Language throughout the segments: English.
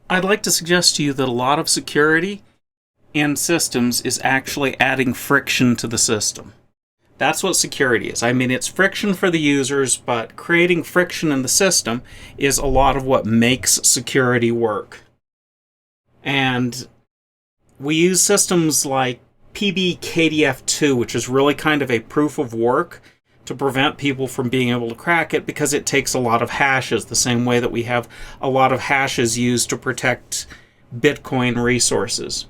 I'd like to suggest to you that a lot of security in systems is actually adding friction to the system. That's what security is. I mean, it's friction for the users, but creating friction in the system is a lot of what makes security work. And we use systems like pt5, which is really kind of a proof of work to prevent people from being able to crack it because it takes a lot of hashes, the same way that we have a lot of hashes used to protect Bitcoin resources.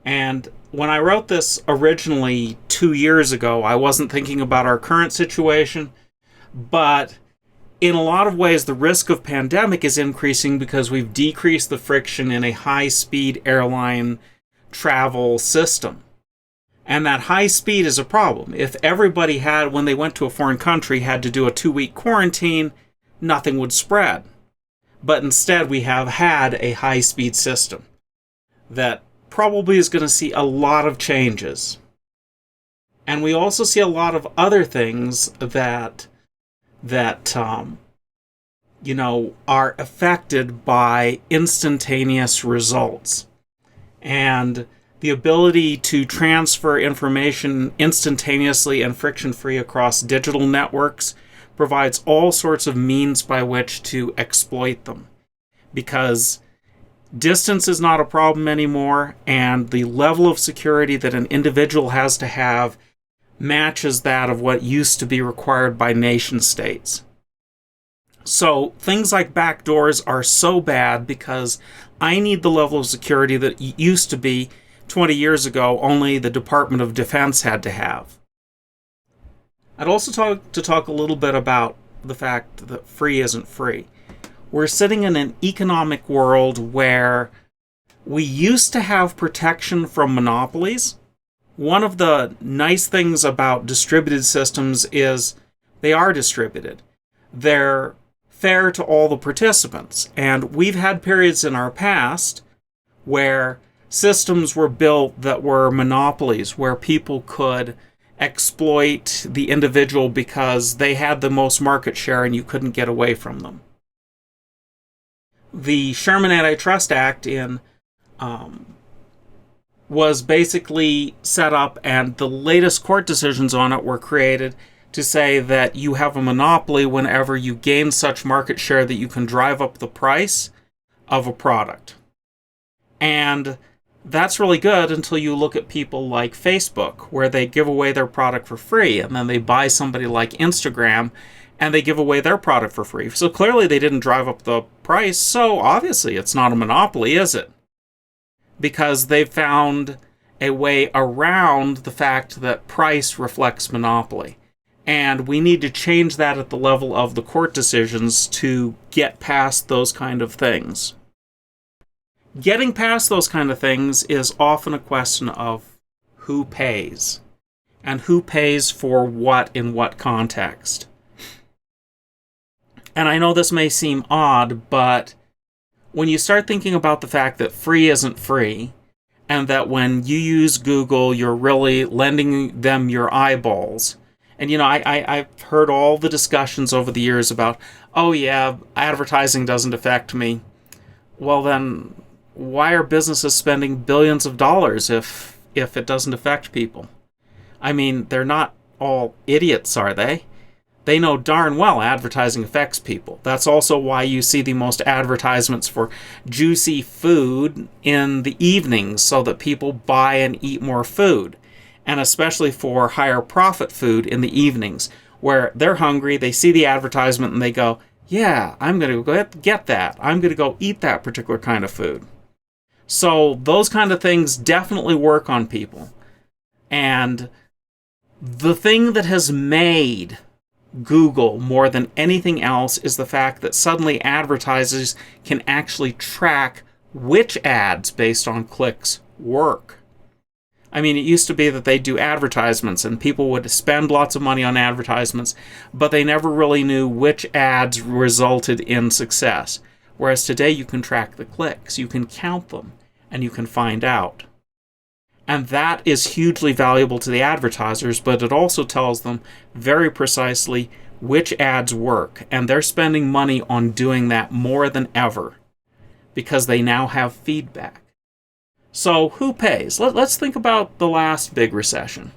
And when I wrote this originally 2 years ago, I wasn't thinking about our current situation, but in a lot of ways, the risk of pandemic is increasing because we've decreased the friction in a high-speed airline travel system. And that high speed is a problem. If everybody had, when they went to a foreign country, had to do a 2-week quarantine, nothing would spread. But instead, we have had a high-speed system that probably is going to see a lot of changes. And we also see a lot of other things that are affected by instantaneous results. And the ability to transfer information instantaneously and friction-free across digital networks provides all sorts of means by which to exploit them. Because distance is not a problem anymore, and the level of security that an individual has to have matches that of what used to be required by nation states. So things like backdoors are so bad because I need the level of security that used to be 20 years ago only the Department of Defense had to have. I'd also talk a little bit about the fact that free isn't free. We're sitting in an economic world where we used to have protection from monopolies. One of the nice things about distributed systems is they are distributed. They're fair to all the participants. And we've had periods in our past where systems were built that were monopolies, where people could exploit the individual because they had the most market share and you couldn't get away from them. The Sherman Antitrust Act was basically set up, and the latest court decisions on it were created to say that you have a monopoly whenever you gain such market share that you can drive up the price of a product. And that's really good until you look at people like Facebook, where they give away their product for free, and then they buy somebody like Instagram, and they give away their product for free. So clearly they didn't drive up the price, so obviously it's not a monopoly, is it? Because they've found a way around the fact that price reflects monopoly. And we need to change that at the level of the court decisions to get past those kind of things. Getting past those kind of things is often a question of who pays, and who pays for what in what context. And I know this may seem odd, but when you start thinking about the fact that free isn't free, and that when you use Google, you're really lending them your eyeballs. And, I've heard all the discussions over the years about, oh yeah, advertising doesn't affect me. Well then, why are businesses spending billions of dollars if it doesn't affect people? I mean, they're not all idiots, are they? They know darn well advertising affects people. That's also why you see the most advertisements for juicy food in the evenings, so that people buy and eat more food. And especially for higher profit food in the evenings, where they're hungry, they see the advertisement, and they go, yeah, I'm going to go get that. I'm going to go eat that particular kind of food. So those kind of things definitely work on people. And the thing that has made Google more than anything else is the fact that suddenly advertisers can actually track which ads based on clicks work. I mean, it used to be that they do advertisements and people would spend lots of money on advertisements, but they never really knew which ads resulted in success. Whereas today you can track the clicks, you can count them, and you can find out. And that is hugely valuable to the advertisers, but it also tells them very precisely which ads work. And they're spending money on doing that more than ever. because they now have feedback. So who pays? Let's think about the last big recession.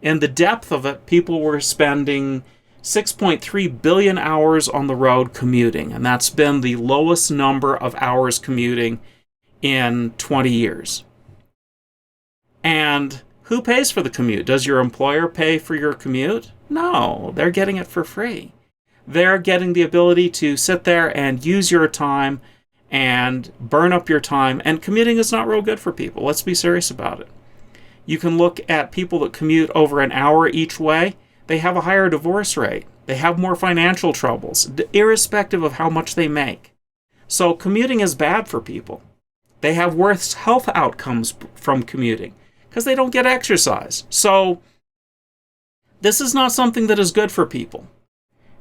In the depth of it, people were spending 6.3 billion hours on the road commuting, and that's been the lowest number of hours commuting in 20 years. And who pays for the commute? Does your employer pay for your commute? No, they're getting it for free. They're getting the ability to sit there and use your time and burn up your time, and commuting is not real good for people. Let's be serious about it. You can look at people that commute over an hour each way. They have a higher divorce rate. They have more financial troubles, irrespective of how much they make. So commuting is bad for people. They have worse health outcomes from commuting because they don't get exercise. So this is not something that is good for people.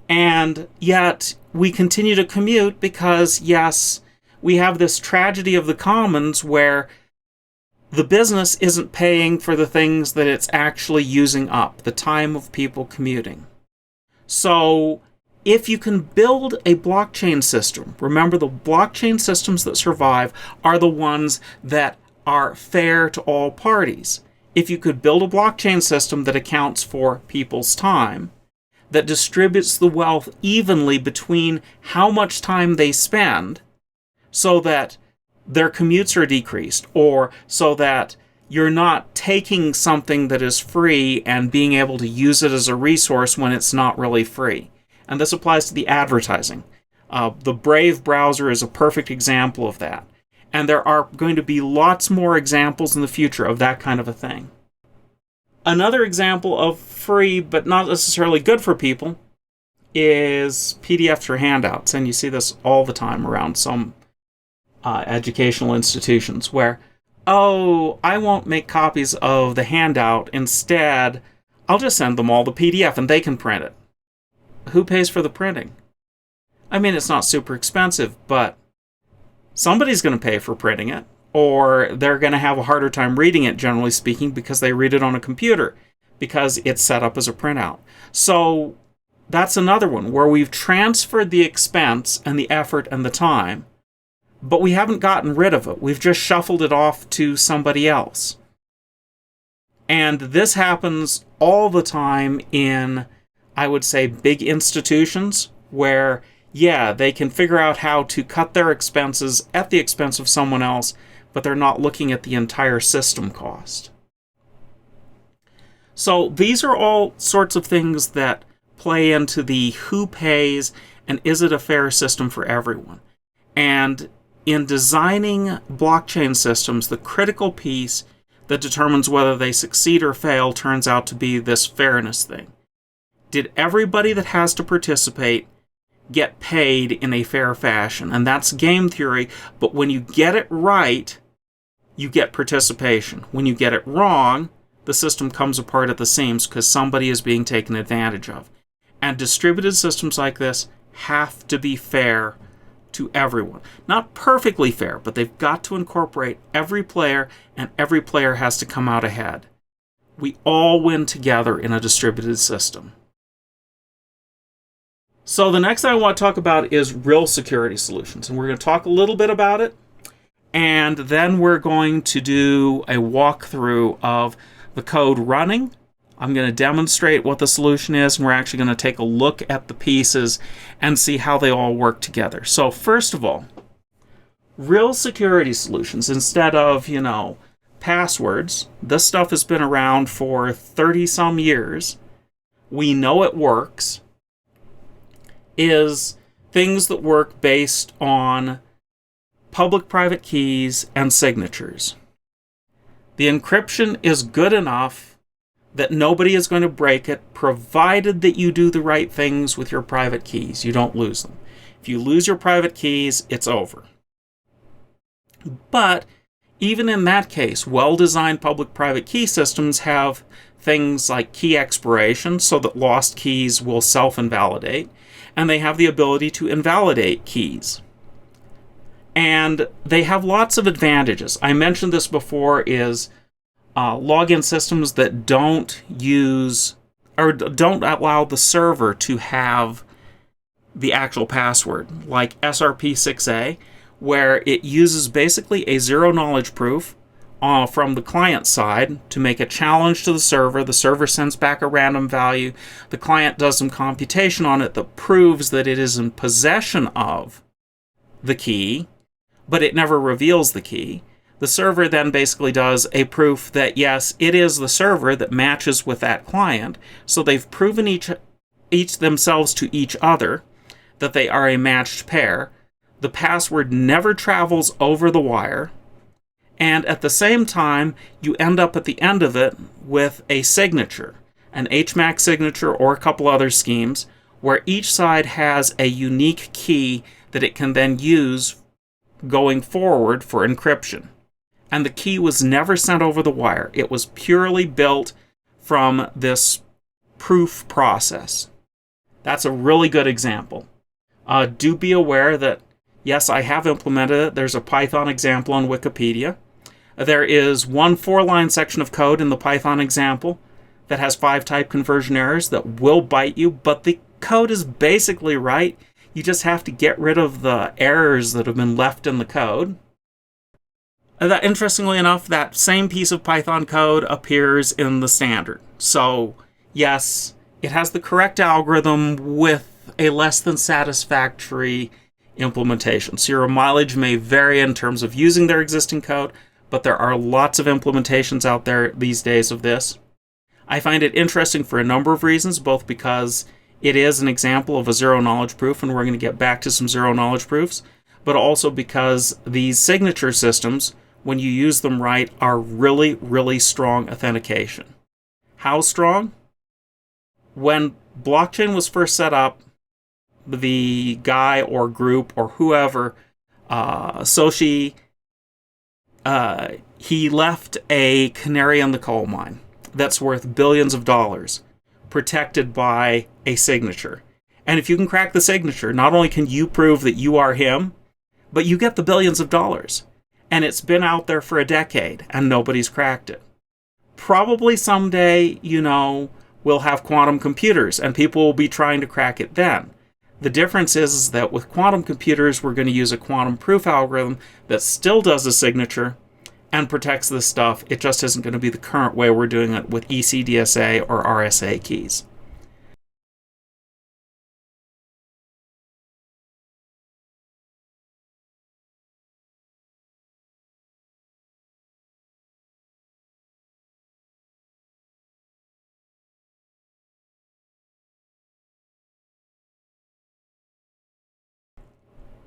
And yet we continue to commute because, yes, we have this tragedy of the commons where the business isn't paying for the things that it's actually using up, the time of people commuting. So if you can build a blockchain system, remember the blockchain systems that survive are the ones that are fair to all parties. If you could build a blockchain system that accounts for people's time, that distributes the wealth evenly between how much time they spend, so that their commutes are decreased, or so that you're not taking something that is free and being able to use it as a resource when it's not really free. And this applies to the advertising. The Brave browser is a perfect example of that. And there are going to be lots more examples in the future of that kind of a thing. Another example of free but not necessarily good for people is PDFs for handouts. And you see this all the time around some educational institutions where, oh, I won't make copies of the handout. Instead, I'll just send them all the PDF and they can print it. Who pays for the printing? I mean, it's not super expensive, but somebody's going to pay for printing it, or they're going to have a harder time reading it, generally speaking, because they read it on a computer, because it's set up as a printout. So that's another one where we've transferred the expense and the effort and the time, but we haven't gotten rid of it. We've just shuffled it off to somebody else. And this happens all the time in, I would say, big institutions where, yeah, they can figure out how to cut their expenses at the expense of someone else, but they're not looking at the entire system cost. So these are all sorts of things that play into the who pays and is it a fair system for everyone. And in designing blockchain systems, the critical piece that determines whether they succeed or fail turns out to be this fairness thing. Did everybody that has to participate get paid in a fair fashion? And that's game theory, but when you get it right, you get participation. When you get it wrong, the system comes apart at the seams because somebody is being taken advantage of. And distributed systems like this have to be fair to everyone. Not perfectly fair, but they've got to incorporate every player, and every player has to come out ahead. We all win together in a distributed system. So the next thing I want to talk about is real security solutions. And we're going to talk a little bit about it. And then we're going to do a walkthrough of the code running. I'm going to demonstrate what the solution is, and we're actually going to take a look at the pieces and see how they all work together. So first of all, real security solutions instead of, passwords. This stuff has been around for 30-some years. We know it works. Is things that work based on public-private keys and signatures. The encryption is good enough that nobody is going to break it, provided that you do the right things with your private keys. You don't lose them. If you lose your private keys, it's over. But even in that case, well-designed public-private key systems have things like key expiration, so that lost keys will self-invalidate, and they have the ability to invalidate keys. And they have lots of advantages. I mentioned this before, is login systems that don't use or don't allow the server to have the actual password, like SRP6A. where it uses basically a zero-knowledge proof from the client side to make a challenge to the server. The server sends back a random value. The client does some computation on it that proves that it is in possession of the key, but it never reveals the key. The server then basically does a proof that, yes, it is the server that matches with that client. So they've proven each themselves to each other that they are a matched pair. The password never travels over the wire. And at the same time, you end up at the end of it with a signature, an HMAC signature or a couple other schemes, where each side has a unique key that it can then use going forward for encryption. And the key was never sent over the wire. It was purely built from this proof process. That's a really good example. Do be aware that, yes, I have implemented it. There's a Python example on Wikipedia. There is one 4-line section of code in the Python example that has 5 type conversion errors that will bite you, but the code is basically right. You just have to get rid of the errors that have been left in the code. Interestingly enough, that same piece of Python code appears in the standard. So, yes, it has the correct algorithm with a less than satisfactory implementation. So your mileage may vary in terms of using their existing code, but there are lots of implementations out there these days of this. I find it interesting for a number of reasons, both because it is an example of a zero-knowledge proof, and we're going to get back to some zero-knowledge proofs, but also because these signature systems, when you use them right, are really, really strong authentication. How strong? When blockchain was first set up, the guy or group or whoever, Soshi, he left a canary in the coal mine that's worth billions of dollars, protected by a signature. And if you can crack the signature, not only can you prove that you are him, but you get the billions of dollars. And it's been out there for a decade, and nobody's cracked it. Probably someday, we'll have quantum computers, and people will be trying to crack it then. The difference is that with quantum computers, we're going to use a quantum proof algorithm that still does a signature and protects this stuff. It just isn't going to be the current way we're doing it with ECDSA or RSA keys.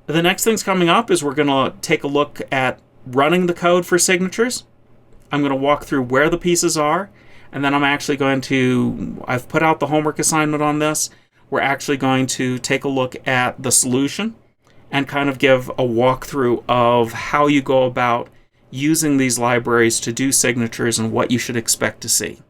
The next thing's coming up is we're going to take a look at running the code for signatures. I'm going to walk through where the pieces are, and then I'm actually going to, I've put out the homework assignment on this. We're actually going to take a look at the solution and kind of give a walkthrough of how you go about using these libraries to do signatures and what you should expect to see.